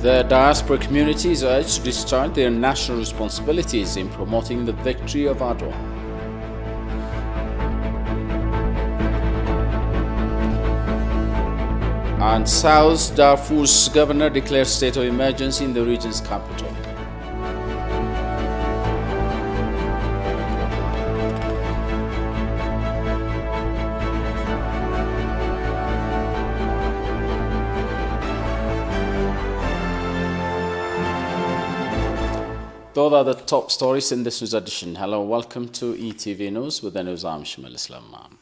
The diaspora community is urged to discharge their national responsibilities in promoting the victory of Adwa. And South Darfur's governor declares state of emergency in the region's capital. Those are the top stories in this news edition. Hello, welcome to ETV News with the news. I'm Shamal Islam.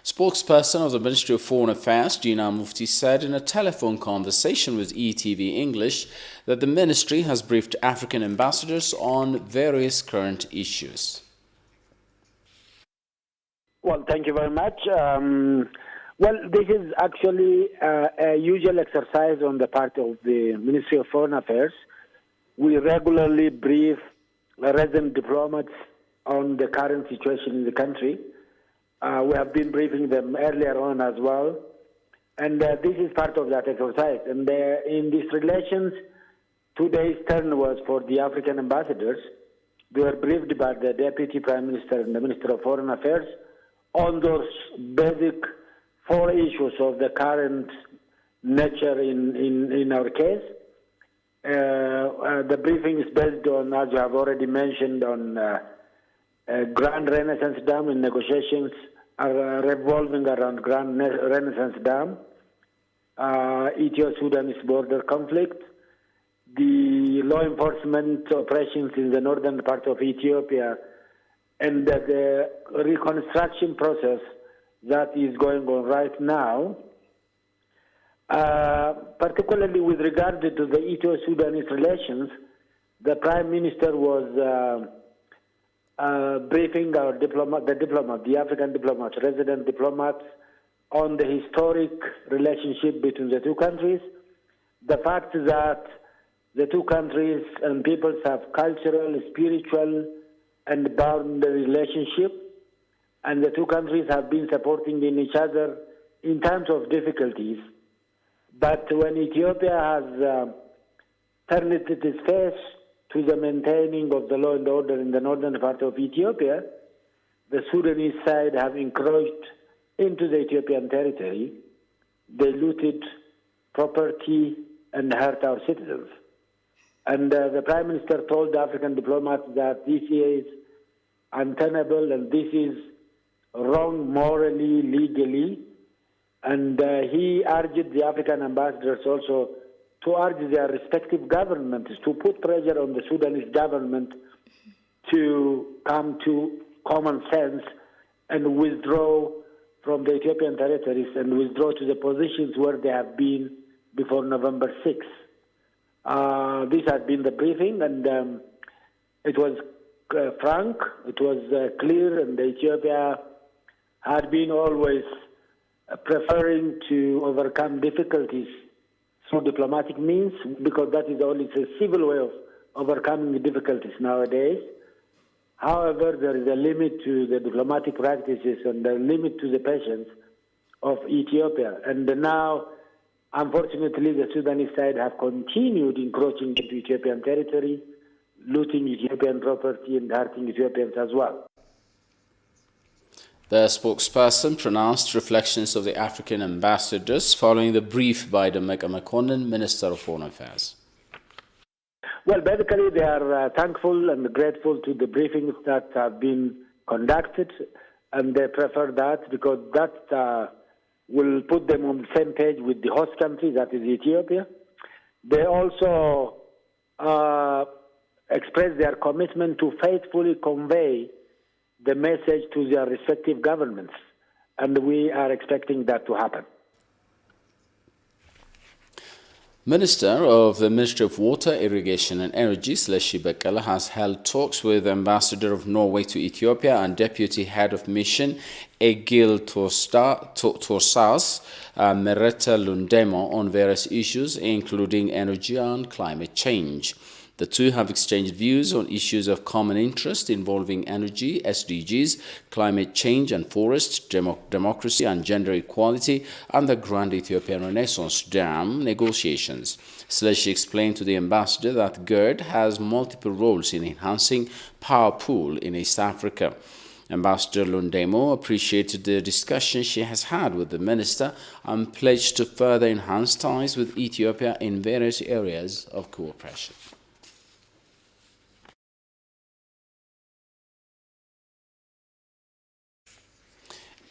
Spokesperson of the Ministry of Foreign Affairs, Gina Mufti, said in a telephone conversation with ETV English that the ministry has briefed African ambassadors on various current issues. Well, thank you very much. Well, this is actually a usual exercise on the part of the Ministry of Foreign Affairs. We regularly brief resident diplomats on the current situation in the country. We have been briefing them earlier on as well. And this is part of that exercise. And in these relations, today's turn was for the African ambassadors. They were briefed by the Deputy Prime Minister and the Minister of Foreign Affairs on those basic four issues of the current nature in our case. The briefing is based on, as you have already mentioned, on Grand Renaissance Dam, and negotiations are revolving around Grand Renaissance Dam, Ethio-Sudanese border conflict, the law enforcement operations in the northern part of Ethiopia, and the reconstruction process that is going on right now. Particularly with regard to the Ethio-Sudanese relations, the Prime Minister was briefing our the African diplomats, resident diplomats, on the historic relationship between the two countries, the fact that the two countries and peoples have cultural, spiritual, and boundary relationship, and the two countries have been supporting in each other in times of difficulties. But when Ethiopia has turned its face to the maintaining of the law and order in the northern part of Ethiopia, the Sudanese side have encroached into the Ethiopian territory. They looted property and hurt our citizens. And the Prime Minister told the African diplomats that this is untenable and this is wrong morally, legally. And he urged the African ambassadors also to urge their respective governments to put pressure on the Sudanese government to come to common sense and withdraw from the Ethiopian territories and withdraw to the positions where they have been before November 6th. This had been the briefing, and it was frank, it was clear, and Ethiopia had been always preferring to overcome difficulties through diplomatic means, because that is only a civil way of overcoming the difficulties nowadays. However, there is a limit to the diplomatic practices and a limit to the patience of Ethiopia. And now, unfortunately, the Sudanese side have continued encroaching into Ethiopian territory, looting Ethiopian property and hurting Ethiopians as well. The spokesperson pronounced reflections of the African ambassadors following the brief by Demeke Mekonnen, Minister of Foreign Affairs. Well, basically, they are thankful and grateful to the briefings that have been conducted, and they prefer that because that will put them on the same page with the host country, that is Ethiopia. They also express their commitment to faithfully convey the message to their respective governments, and we are expecting that to happen. Minister of the Ministry of Water, Irrigation and Energy, Sleshi Bekele, has held talks with Ambassador of Norway to Ethiopia and Deputy Head of Mission Egil Torsas Merete Lundemo on various issues, including energy and climate change. The two have exchanged views on issues of common interest involving energy, SDGs, climate change and forests, democracy and gender equality, and the Grand Ethiopian Renaissance Dam negotiations. Seleshi explained to the ambassador that GERD has multiple roles in enhancing power pool in East Africa. Ambassador Lundemo appreciated the discussion she has had with the minister and pledged to further enhance ties with Ethiopia in various areas of cooperation.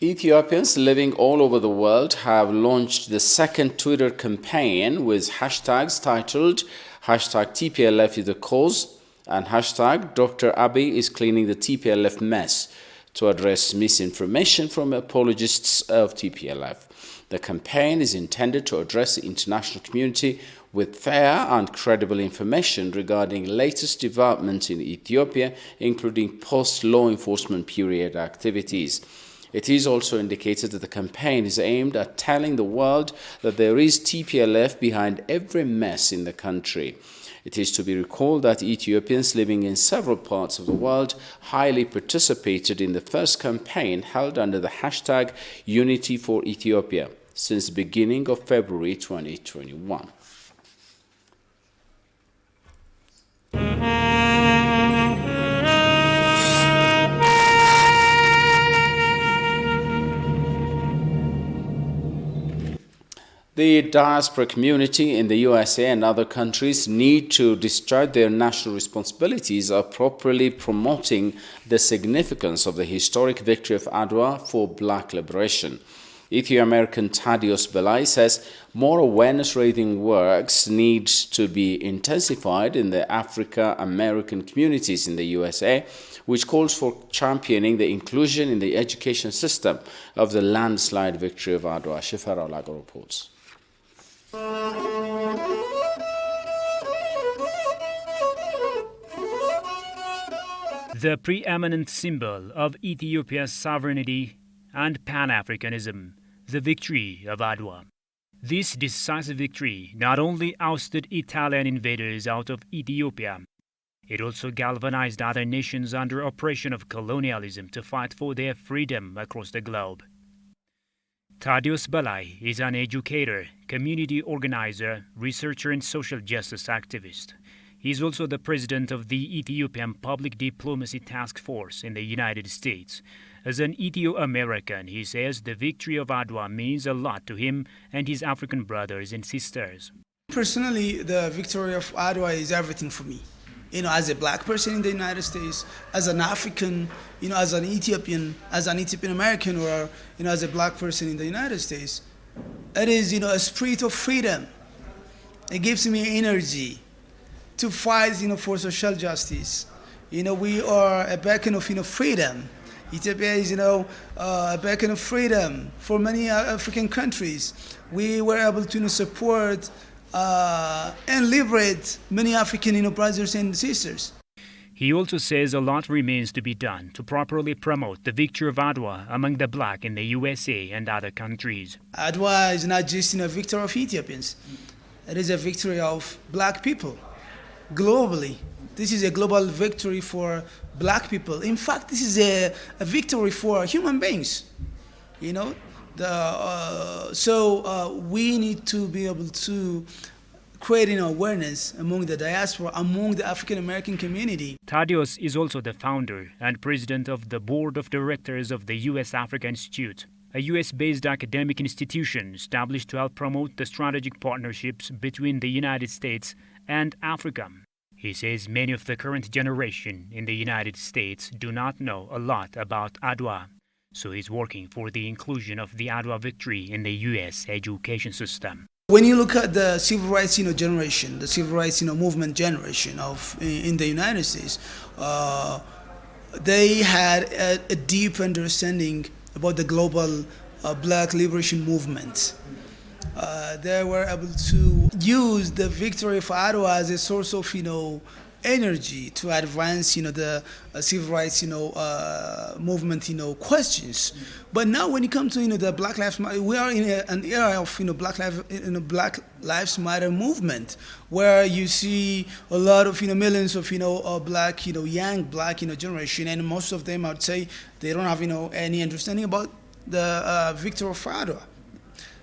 Ethiopians living all over the world have launched the second Twitter campaign with hashtags titled #TPLF is the cause and #Dr. Abiy is cleaning the TPLF mess, to address misinformation from apologists of TPLF. The campaign is intended to address the international community with fair and credible information regarding latest developments in Ethiopia, including post-law enforcement period activities. It is also indicated that the campaign is aimed at telling the world that there is TPLF behind every mess in the country. It is to be recalled that Ethiopians living in several parts of the world highly participated in the first campaign held under the hashtag Unity for Ethiopia since the beginning of February 2021. The diaspora community in the USA and other countries need to discharge their national responsibilities of properly promoting the significance of the historic victory of Adwa for black liberation. Ethio-American Thaddeus Belai says more awareness-raising works need to be intensified in the Africa-American communities in the USA, which calls for championing the inclusion in the education system of the landslide victory of Adwa. Shifara Olago reports. The preeminent symbol of Ethiopia's sovereignty and Pan-Africanism, the victory of Adwa. This decisive victory not only ousted Italian invaders out of Ethiopia, it also galvanized other nations under oppression of colonialism to fight for their freedom across the globe. Thaddeus Belai is an educator, community organizer, researcher and social justice activist. He is also the president of the Ethiopian Public Diplomacy Task Force in the United States. As an Ethio-American, he says the victory of Adwa means a lot to him and his African brothers and sisters. Personally, the victory of Adwa is everything for me. As a black person in the United States, as an African, as an Ethiopian American, or, as a black person in the United States, it is, a spirit of freedom. It gives me energy to fight, for social justice. We are a beacon of, freedom. Ethiopia is, a beacon of freedom for many African countries. We were able to support and liberate many African brothers and sisters. He also says a lot remains to be done to properly promote the victory of Adwa among the black in the USA and other countries. Adwa is not just a victory of Ethiopians. It is a victory of black people globally. This is a global victory for black people. In fact, this is a victory for human beings. So we need to be able to create awareness among the diaspora, among the African American community. Thaddeus is also the founder and president of the board of directors of the U.S. Africa Institute, a U.S.-based academic institution established to help promote the strategic partnerships between the United States and Africa. He says many of the current generation in the United States do not know a lot about Adwa, so he's working for the inclusion of the Adwa victory in the U.S. education system. When you look at the civil rights generation, the civil rights movement generation in the United States, they had a deep understanding about the global black liberation movement. They were able to use the victory of Adwa as a source of energy to advance, the civil rights, movement, questions. But now, when it comes to, the Black Lives Matter, we are in an era of, Black Lives Matter movement, where you see a lot of, millions of, black, young black, generation, and most of them, I would say, they don't have, any understanding about the victory of Adwa.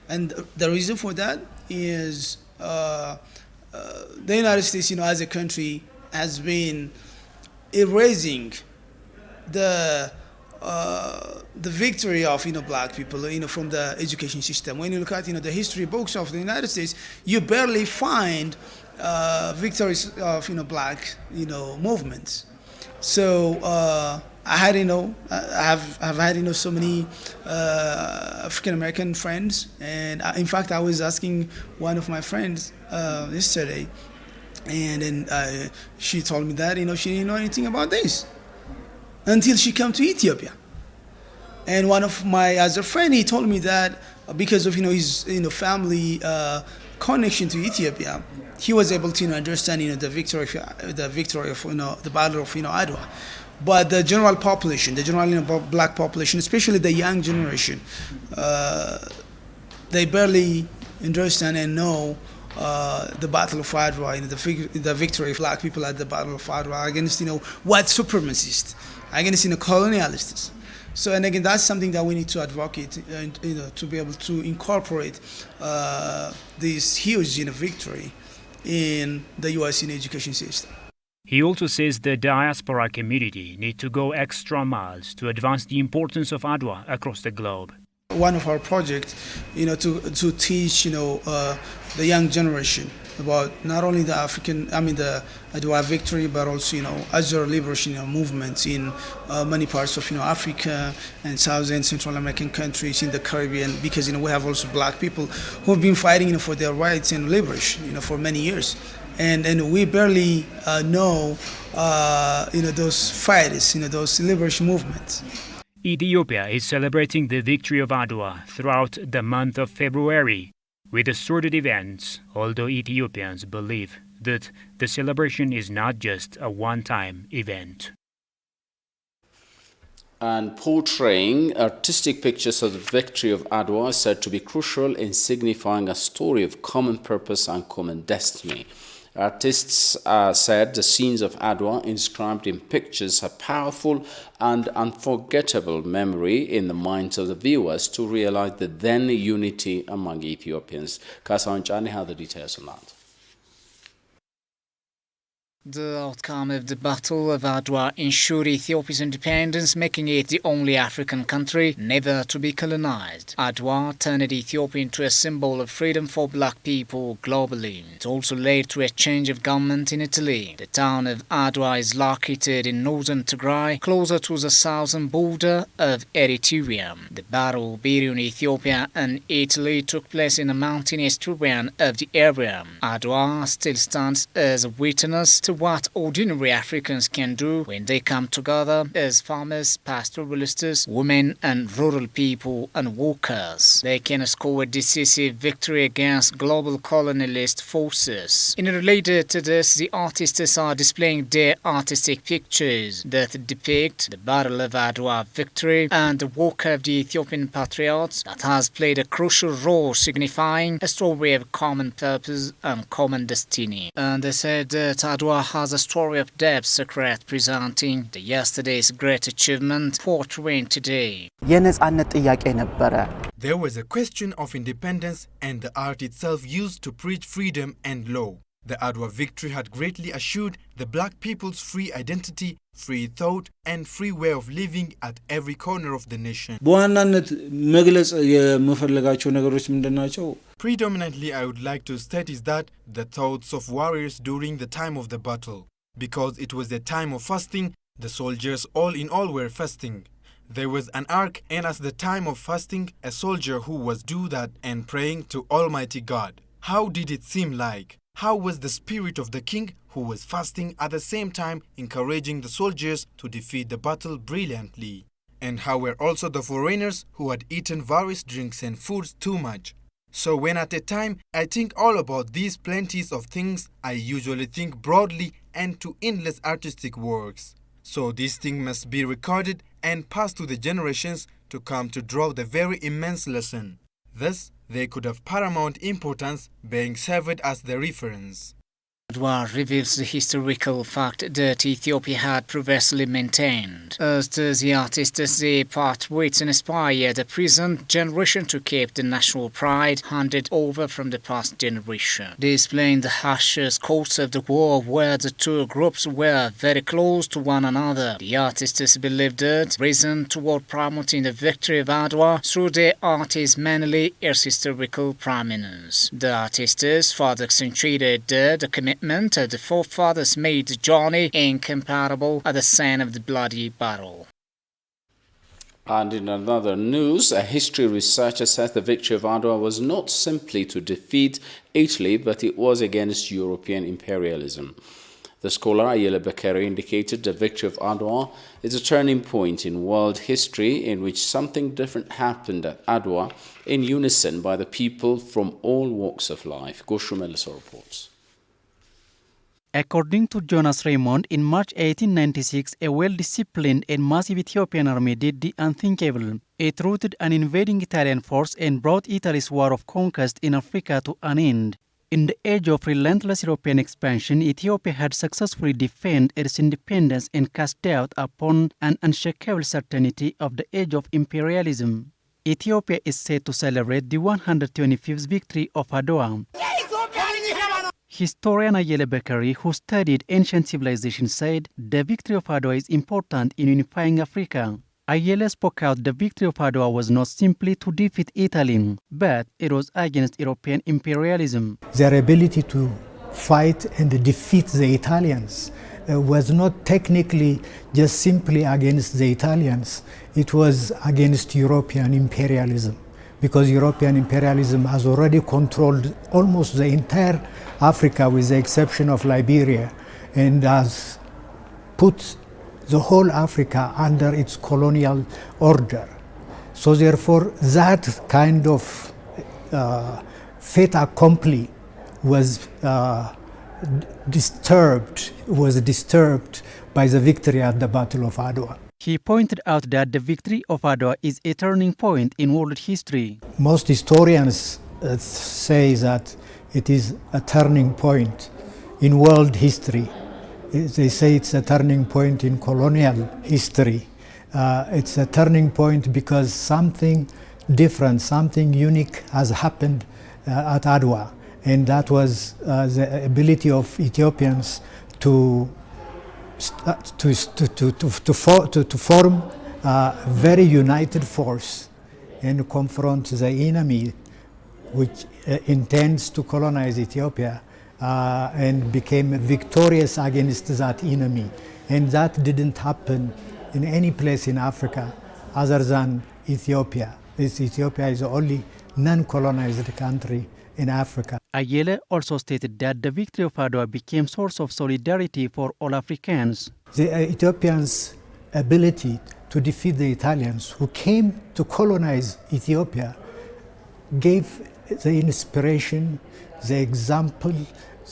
And the reason for that is the United States, as a country, has been erasing the victory of black people from the education system. When you look at the history books of the United States, you barely find victories of black movements. So I had I've had so many African American friends, and in fact I was asking one of my friends yesterday, and then she told me that she didn't know anything about this until she came to Ethiopia. And one of my other friend, he told me that because of his family connection to Ethiopia, he was able to understand the victory of the battle of Adwa. But the general population, the general black population, especially the young generation, they barely understand and know the Battle of Adwa, the victory of black people at the Battle of Adwa against white supremacists, against colonialists. So, and again, that's something that we need to advocate, and to be able to incorporate this huge victory in the U.S. education system. He also says the diaspora community need to go extra miles to advance the importance of Adwa across the globe. One of our projects, to teach, the young generation about not only the Adwa victory, but also, other liberation movements in many parts of, Africa and South and Central American countries, in the Caribbean, because, we have also black people who have been fighting, for their rights and liberation, for many years. And we barely know, those fighters, those liberation movements. Ethiopia is celebrating the victory of Adwa throughout the month of February with assorted events, although Ethiopians believe that the celebration is not just a one-time event. And portraying artistic pictures of the victory of Adwa is said to be crucial in signifying a story of common purpose and common destiny. Artists said the scenes of Adwa inscribed in pictures have powerful and unforgettable memory in the minds of the viewers to realize the then unity among Ethiopians. Kasan Chani had the details on that. The outcome of the Battle of Adwa ensured Ethiopia's independence, making it the only African country never to be colonized. Adwa turned Ethiopia into a symbol of freedom for black people globally. It also led to a change of government in Italy. The town of Adwa is located in northern Tigray, closer to the southern border of Eritrea. The battle between Ethiopia and Italy took place in the mountainous terrain of the area. Adwa still stands as a witness to what ordinary Africans can do when they come together as farmers, pastoralists, women and rural people and workers. They can score a decisive victory against global colonialist forces. In related to this, the artists are displaying their artistic pictures that depict the Battle of Adwa victory and the work of the Ethiopian patriots that has played a crucial role signifying a story of common purpose and common destiny. And they said that Adwa has a story of depth secret presenting the yesterday's great achievement portraying today. There was a question of independence and the art itself used to preach freedom and law. The Adwa victory had greatly assured the black people's free identity, free thought and free way of living at every corner of the nation. Predominantly, I would like to state is that the thoughts of warriors during the time of the battle. Because it was a time of fasting, the soldiers all in all were fasting. There was an ark, and as the time of fasting, a soldier who was do that and praying to Almighty God. How did it seem like? How was the spirit of the king who was fasting at the same time encouraging the soldiers to defeat the battle brilliantly? And how were also the foreigners who had eaten various drinks and foods too much? So when at a time I think all about these plenties of things, I usually think broadly end to endless artistic works. So this thing must be recorded and passed to the generations to come to draw the very immense lesson. Thus, they could have paramount importance, being served as the reference. Adwa reveals the historical fact that Ethiopia had previously maintained. As the artists, they part ways and inspire the present generation to keep the national pride handed over from the past generation. Displaying the harshest course of the war where the two groups were very close to one another, the artists believed that reason toward promoting the victory of Adwa through their art is mainly its historical prominence. The artists further accentuated the commitment the forefathers made the journey incomparable at the scene of the bloody battle. And in another news, a history researcher says the victory of Adwa was not simply to defeat Italy, but it was against European imperialism. The scholar Ayele Bekere indicated the victory of Adwa is a turning point in world history in which something different happened at Adwa in unison by the people from all walks of life. Goshu Melissa reports. According to Jonas Raymond, in March 1896, a well-disciplined and massive Ethiopian army did the unthinkable. It routed an invading Italian force and brought Italy's war of conquest in Africa to an end. In the age of relentless European expansion, Ethiopia had successfully defended its independence and cast doubt upon an unshakable certainty of the age of imperialism. Ethiopia is said to celebrate the 125th victory of Adwa. Historian Ayele Bekere, who studied ancient civilization, said the victory of Adwa is important in unifying Africa. Ayele spoke out the victory of Adwa was not simply to defeat Italy, but it was against European imperialism. Their ability to fight and defeat the Italians was not technically just simply against the Italians, it was against European imperialism, because European imperialism has already controlled almost the entire Africa with the exception of Liberia, and has put the whole Africa under its colonial order. So therefore that kind of fait accompli was disturbed by the victory at the Battle of Adwa. He pointed out that the victory of Adwa is a turning point in world history. Most historians say that it is a turning point in world history. They say it's a turning point in colonial history. It's a turning point because something different, something unique has happened at Adwa, and that was the ability of Ethiopians to form a very united force and confront the enemy which intends to colonize Ethiopia, and became victorious against that enemy. And that didn't happen in any place in Africa other than Ethiopia. Ethiopia is the only non-colonized country in Africa. Ayele also stated that the victory of Adwa became source of solidarity for all Africans. The Ethiopians' ability to defeat the Italians who came to colonize Ethiopia gave the inspiration, the example,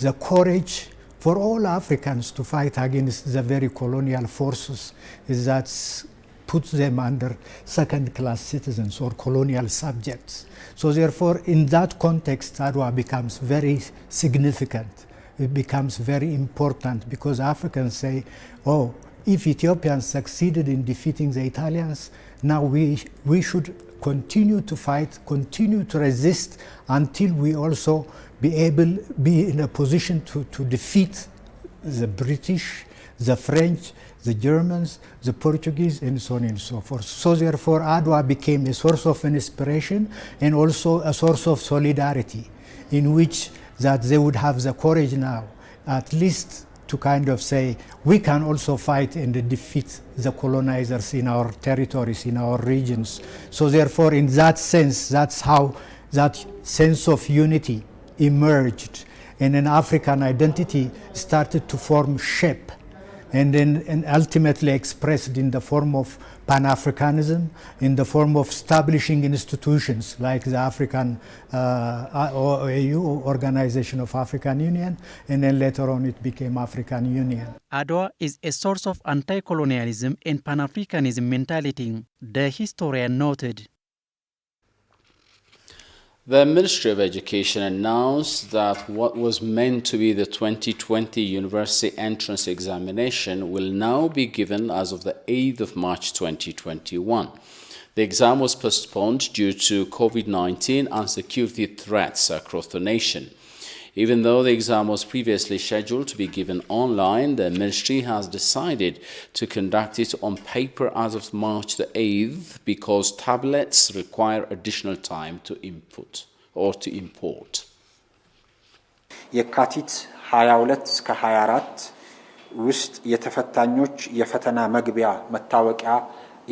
the courage for all Africans to fight against the very colonial forces that puts them under second-class citizens or colonial subjects. So therefore, in that context, Adwa becomes very significant. It becomes very important because Africans say, oh, if Ethiopians succeeded in defeating the Italians, now we should continue to fight, continue to resist until we also be in a position to defeat the British, the French, the Germans, the Portuguese, and so on and so forth. So therefore, Adwa became a source of inspiration and also a source of solidarity, in which that they would have the courage now, at least to kind of say, we can also fight and defeat the colonizers in our territories, in our regions. So therefore, in that sense, that's how that sense of unity emerged, and an African identity started to form shape. and ultimately expressed in the form of Pan-Africanism, in the form of establishing institutions like the African AU, Organization of African Union, and then later on it became African Union. Adwa is a source of anti-colonialism and Pan-Africanism mentality, the historian noted. The Ministry of Education announced that what was meant to be the 2020 university entrance examination will now be given as of the 8th of March 2021. The exam was postponed due to COVID-19 and security threats across the nation. Even though the exam was previously scheduled to be given online, the ministry has decided to conduct it on paper as of March the 8th because tablets require additional time to input or to import. የካቲት 22 እስከ 24 ውስጥ የተፈታኞች የፈተና መግቢያ መታወቂያ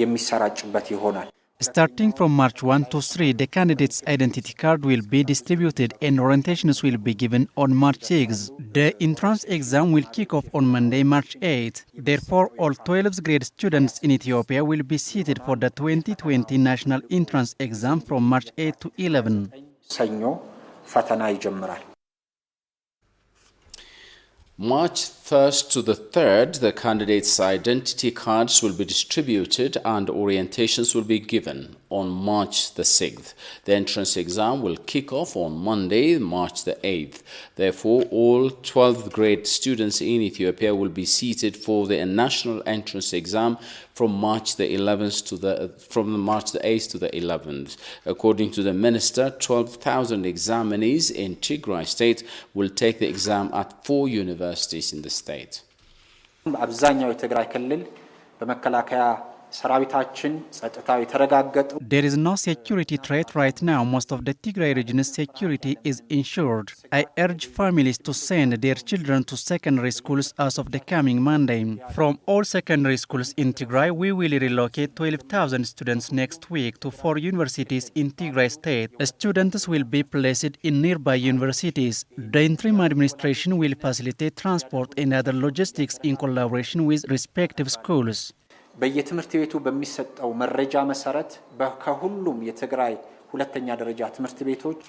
የሚሰራጭበት ይሆናል። Starting from March 1 to 3, the candidate's identity card will be distributed and orientations will be given on March 6. The entrance exam will kick off on Monday, March 8. Therefore, all 12th grade students in Ethiopia will be seated for the 2020 national entrance exam from March 8 to 11. ሰኞ ፈተና ይጀምራል። March 1st to the 3rd, the candidates' identity cards will be distributed and orientations will be given on March the 6th. The entrance exam will kick off on Monday, March the 8th. Therefore, all 12th grade students in Ethiopia will be seated for the national entrance exam from March the 8th to the 11th. According to the minister, 12,000 examinees in Tigray state will take the exam at 4 universities in the state. አብዛኛው የትግራይ ክልል በመከላከያ ሰራዊታችን ጸጥታው የተረጋገጠ There is no security threat right now. Most of the Tigray region's security is ensured. I urge families to send their children to secondary schools as of the coming Monday. From all secondary schools in Tigray, we will relocate 12,000 students next week to 4 universities in Tigray state. Students will be placed in nearby universities. The interim administration will facilitate transport and other logistics in collaboration with respective schools. በየትምህርት ቤቱ በሚሰጠው መረጃ መሰረት ከሁሉም የትግራይ ሁለተኛ ደረጃ ትምህርት ቤቶች